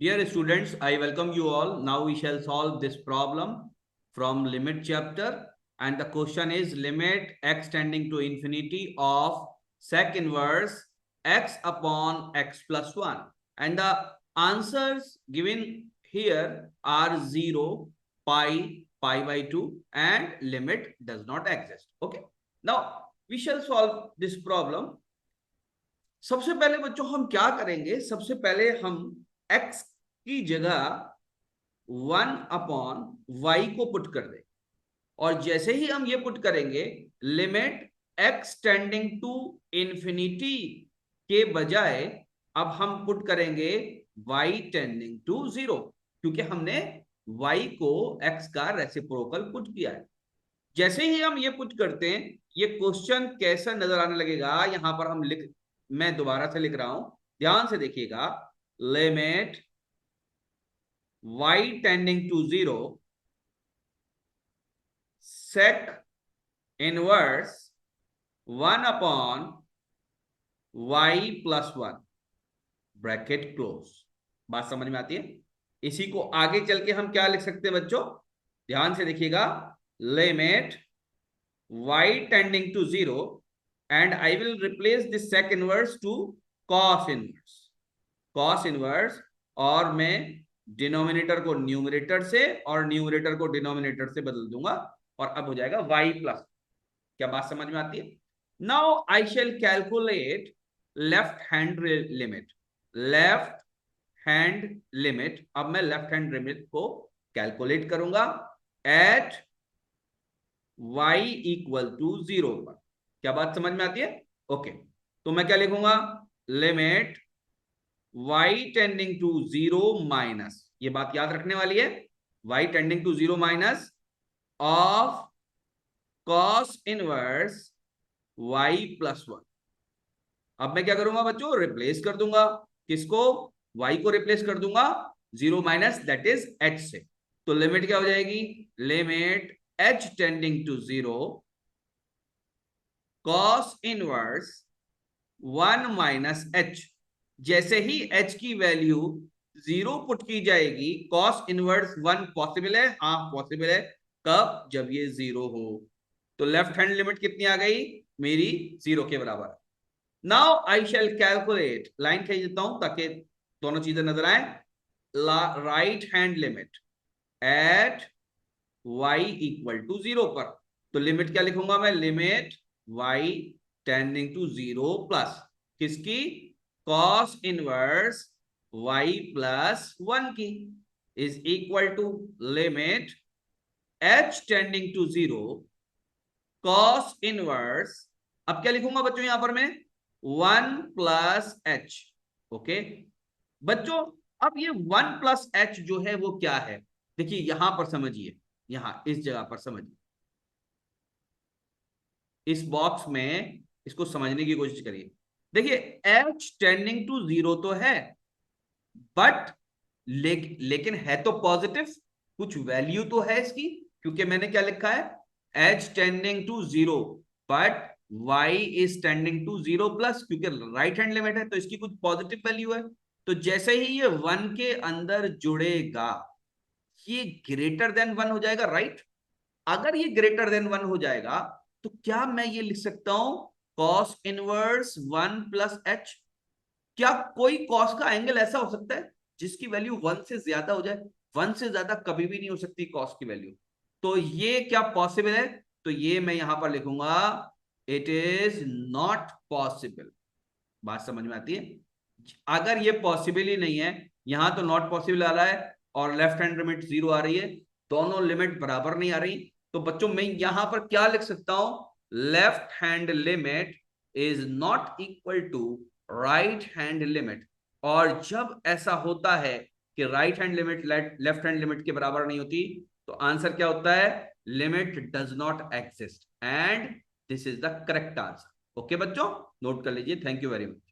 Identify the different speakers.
Speaker 1: Dear students, I welcome you all. Now we shall solve this problem from limit chapter, and the question is limit x tending to infinity of sec inverse x upon x plus 1, and the answers given here are 0, pi by 2, and limit does not exist. Okay, now we shall solve this problem. सबसे पहले बच्चों हम क्या करेंगे, सबसे पहले हम x की जगह 1/y को पुट कर दें, और जैसे ही हम ये पुट करेंगे limit x tending to infinity के बजाय अब हम पुट करेंगे y टेंडिंग टू 0, क्योंकि हमने y को x का रेसिप्रोकल पुट किया है। जैसे ही हम ये पुट करते हैं ये क्वेश्चन कैसा नजर आने लगेगा, यहां पर मैं दोबारा से लिख रहा हूं, ध्यान से देखिएगा। Limit y tending to 0 sec inverse 1/y plus 1 bracket close. बात समझ में आती है? इसी को आगे चल के हम क्या लिख सकते हैं बच्चों, ध्यान से देखिएगा। Limit y tending to 0 and I will replace this sec inverse to cos inverse, और मैं डिनोमिनेटर को न्यूमरेटर से और न्यूमरेटर को डिनोमिनेटर से बदल दूंगा, और अब हो जाएगा y प्लस। क्या बात समझ में आती है? Now I shall calculate left hand limit. अब मैं लेफ्ट हैंड लिमिट को कैलकुलेट करूंगा एट y इक्वल टू 0 पर। क्या बात समझ में आती है? ओके, तो मैं क्या लिखूंगा, limit y tending to 0 minus, ये बात याद रखने वाली है, y tending to 0 minus of cos inverse y plus 1। अब मैं क्या करूंगा बच्चों, रिप्लेस कर दूंगा, किसको, y को रिप्लेस कर दूंगा 0 माइनस दैट इज h से। तो लिमिट क्या हो जाएगी, limit h tending to 0 cos inverse 1 minus h। जैसे ही h की वैल्यू 0 पुट की जाएगी, cos इनवर्स 1 पॉसिबल है, हाँ पॉसिबल है, कब, जब ये 0 हो। तो लेफ्ट हैंड लिमिट कितनी आ गई मेरी, 0 के बराबर। Now I shall calculate, line खींच देता हूं ताकि दोनों चीजें नजर आए। Right hand limit at y equal to 0 पर, तो लिमिट क्या लिखूंगा मैं, limit y tending to 0 plus किसकी, cos इनवर्स y प्लस 1 की, is equal to limit h tending to 0 cos inverse, अब क्या लिखूंगा बच्चों यहां पर मैं, 1 प्लस h। ओके बच्चों, अब ये 1 प्लस h जो है वो क्या है, देखिए यहां पर समझिए, यहां इस जगह पर समझिए, इस बॉक्स में इसको समझने की कोशिश करिए। देखिए h टेंडिंग टू 0 तो है, बट लेकिन है तो पॉजिटिव, कुछ वैल्यू तो है इसकी, क्योंकि मैंने क्या लिखा है, h tending to 0 but y is tending to 0 plus, क्योंकि राइट हैंड लिमिट है तो इसकी कुछ पॉजिटिव वैल्यू है। तो जैसे ही ये 1 के अंदर जुड़ेगा ये ग्रेटर देन 1 हो जाएगा, राइट। अगर ये ग्रेटर देन 1 हो जाएगा तो क्या मैं ये लिख सकता हूं cos इनवर्स 1 प्लस h। क्या कोई cos का एंगल ऐसा हो सकता है जिसकी वैल्यू 1 से ज्यादा हो जाए? 1 से ज्यादा कभी भी नहीं हो सकती cos की वैल्यू। तो ये क्या पॉसिबल है, तो ये मैं यहां पर लिखूंगा इट इज नॉट पॉसिबल। बात समझ में आती है? अगर ये पॉसिबल ही नहीं है, यहां तो नॉट पॉसिबल आ रहा है और लेफ्ट हैंड लिमिट 0 आ रही है, दोनों लिमिट बराबर नहीं आ रही, तो बच्चों मैं यहां पर क्या लिख सकता हूं, left hand limit is not equal to right hand limit. और जब ऐसा होता है कि right hand limit left hand limit के बराबर नहीं होती, तो आंसर क्या होता है, limit does not exist, and this is the correct answer. Okay बच्चों, नोट कर लीजिए। Thank you very much.